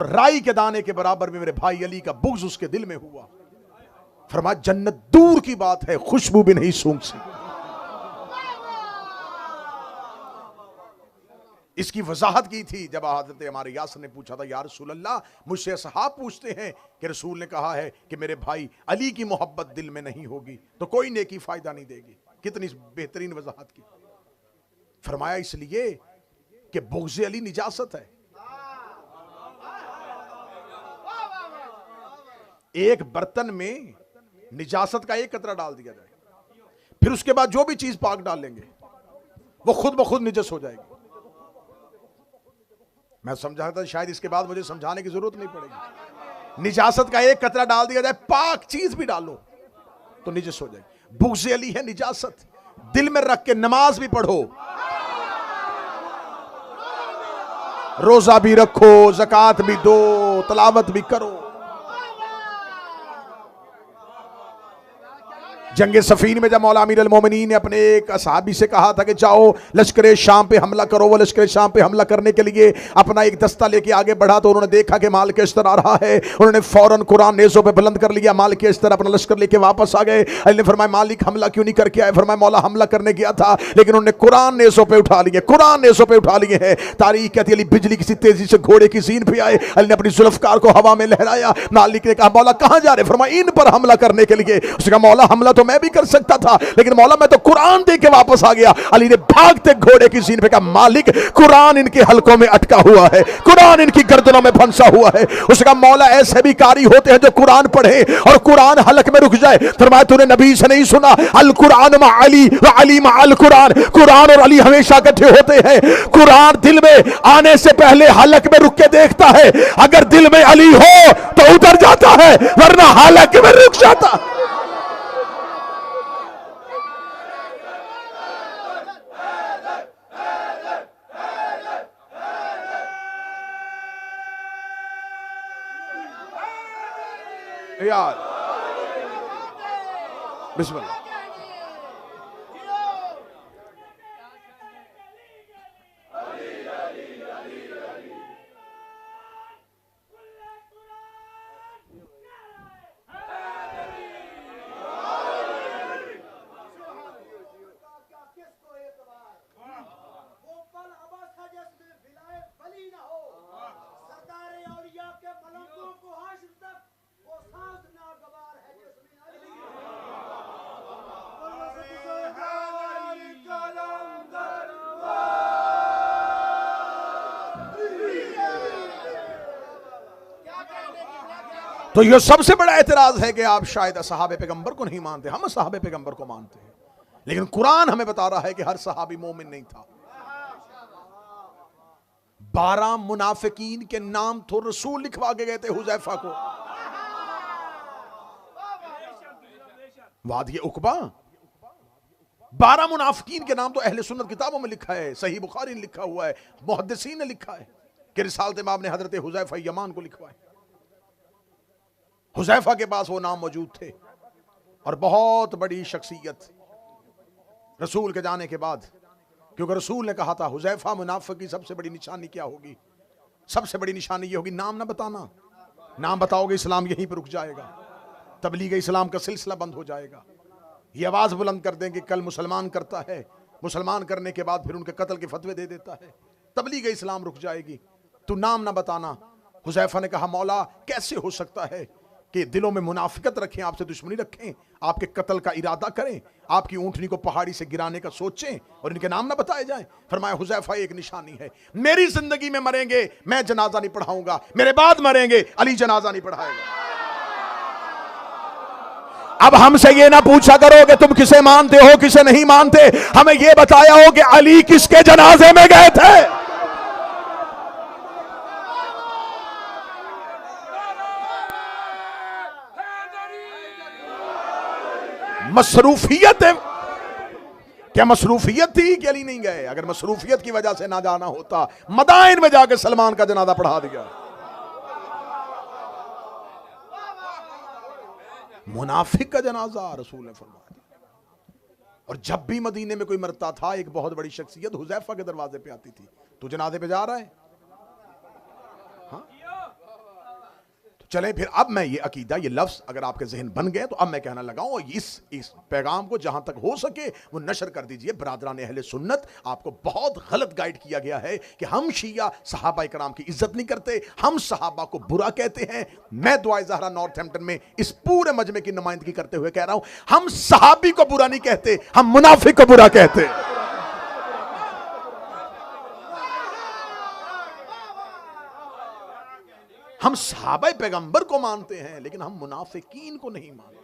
राई के दाने के बराबर में मेरे भाई अली का बुग़्ज़ उसके दिल में हुआ। फरमाया जन्नत दूर की बात है, खुशबू भी नहीं सूंघ सकती। इसकी वजाहत की थी जब हज़रत अम्मार यासिर ने पूछा था, या रसूल अल्लाह, मुझसे असहाब पूछते हैं कि रसूल ने कहा है कि मेरे भाई अली की मोहब्बत दिल में नहीं होगी तो कोई नेकी फायदा नहीं देगी। कितनी बेहतरीन वजाहत की। फरमाया इसलिए कि बुग़्ज़ अली निजासत है। एक बर्तन में निजासत का एक कतरा डाल दिया जाए, फिर उसके बाद जो भी चीज पाक डालेंगे वो खुद ब खुद निजस हो जाएगी। मैं समझा था शायद इसके बाद मुझे समझाने की जरूरत नहीं पड़ेगी। निजासत का एक कतरा डाल दिया जाए, पाक चीज भी डालो तो निजस हो जाएगी। बुग़्ज़ अली है निजासत, दिल में रख के नमाज भी पढ़ो, रोजा भी रखो, ज़कात भी दो, तलावत भी करो। जंगे सफीन में जब मौला अमीर अल मोमिनीन ने अपने एक असहाबी से कहा था कि जाओ लश्कर शाम पे हमला करो, वो लश्कर शाम पे हमला करने के लिए अपना एक दस्ता लेके आगे बढ़ा तो उन्होंने देखा कि माल के अस्तर आ रहा है। उन्होंने फौरन कुरान नेज़ों पे बुलंद कर लिया, माल के अस्तर अपना लश्कर लेके वापस आ गए। अली ने फरमाया मालिक हमला क्यों नहीं करके आए? फरमाया मौला हमला करने गया था लेकिन उन्होंने कुरान नेज़ों पे उठा लिए, कुरान नेज़ों पे उठा लिए हैं। तारीख कहती अली बिजली किसी तेजी से घोड़े की सीन पे आए। अली ने अपनी जुल्फकार को हवा में लहराया। मालिक ने कहा मौला कहां जा रहे? फरमाया इन पर हमला करने के लिए। उसने कहा मौला हमला तो मैं भी कर सकता था लेकिन मौला मैं तो कुरान दे के वापस आ गया। अली ने भागते घोड़े की सीन पे कहा मालिक कुरान इनके हलकों में अटका हुआ है, कुरान इनकी गर्दनों में फंसा हुआ है। उसने कहा मौला ऐसे भी कारी होते हैं जो कुरान पढ़े और कुरान हलक में रुक जाए। फरमाया तूने नबी से नहीं सुना अल कुरान मा अली व अली मा अल कुरान, कुरान और अली हमेशा इकट्ठे होते हैं। कुरान दिल में आने से पहले हलक में रुक के देखता है, अगर दिल में अली हो तो उतर जाता है वरना हलक में रुक जाता। यार बिस्मिल्लाह। तो यह सबसे बड़ा एतराज है कि आप शायद असहाबे पैगंबर को नहीं मानते, हम असहाबे पैगंबर को मानते हैं। लेकिन कुरान हमें बता रहा है कि हर सहाबी मोमिन नहीं था। 12 मुनाफिकीन के नाम तो रसूल लिखवा के गए थे हुज़ैफा को। वादी उकबा 12 मुनाफिकीन के नाम तो अहले सुन्नत किताबों में लिखा है, सही बुखारी ने लिखा हुआ है, मुहद्दिसीन ने लिखा है कि रिसालत इमाम ने हजरत हुज़ैफा यमान को लिखवा है। हुज़ैफा के पास वो नाम मौजूद थे और बहुत बड़ी शख्सियत रसूल के जाने के बाद, क्योंकि रसूल ने कहा था हुज़ैफा मुनाफिक की सबसे बड़ी निशानी क्या होगी? सबसे बड़ी निशानी ये होगी नाम ना बताना, नाम बताओगे इस्लाम यहीं पर रुक जाएगा, तबलीग इस्लाम का सिलसिला बंद हो जाएगा। ये आवाज़ बुलंद कर देंगे कल मुसलमान करता है, मुसलमान करने के बाद फिर उनके कत्ल के फतवे दे देता है, तबलीग इस्लाम रुक जाएगी, तू नाम ना बताना। हुज़ैफा ने कहा मौला कैसे हो सकता है कि दिलों में मुनाफिकत रखें, आपसे दुश्मनी रखें, आपके कत्ल का इरादा करें, आपकी ऊंटनी को पहाड़ी से गिराने का सोचें और इनके नाम ना बताए जाएं। फरमाया हुज़ैफा एक निशानी है, मेरी जिंदगी में मरेंगे मैं जनाजा नहीं पढ़ाऊंगा, मेरे बाद मरेंगे अली जनाजा नहीं पढ़ाएगा। अब हमसे ये ना पूछा करो कि तुम किसे मानते हो किसे नहीं मानते, हमें ये बताया हो कि अली किसके जनाजे में गए थे। मसरूफियत है क्या? मसरूफियत थी कि अली नहीं गए? अगर मसरूफियत की वजह से ना जाना होता मदाइन में जाकर सलमान का जनाजा पढ़ा दिया। मुनाफिक का जनाजा रसूल ने फरमाया। और जब भी मदीने में कोई मरता था एक बहुत बड़ी शख्सियत हुज़ैफा के दरवाजे पे आती थी, तू जनाजे पे जा रहा है? हाँ? चलें फिर अब मैं ये अकीदा, ये लफ्ज़ अगर आपके जहन बन गए तो अब मैं कहना लगाऊं, और इस पैगाम को जहां तक हो सके वो नशर कर दीजिए। बरादरान अहले सुन्नत, आपको बहुत गलत गाइड किया गया है कि हम शिया सहाबा इकराम की इज्जत नहीं करते, हम सहाबा को बुरा कहते हैं। मैं दुआए ज़हरा नॉर्थहैम्पटन में इस पूरे मजमे की नुमाइंदगी करते हुए कह रहा हूं, हम सहाबी को बुरा नहीं कहते, हम मुनाफिक को बुरा कहते हैं। हम सहाबा पैगंबर को मानते हैं लेकिन हम मुनाफिकीन को नहीं मानते।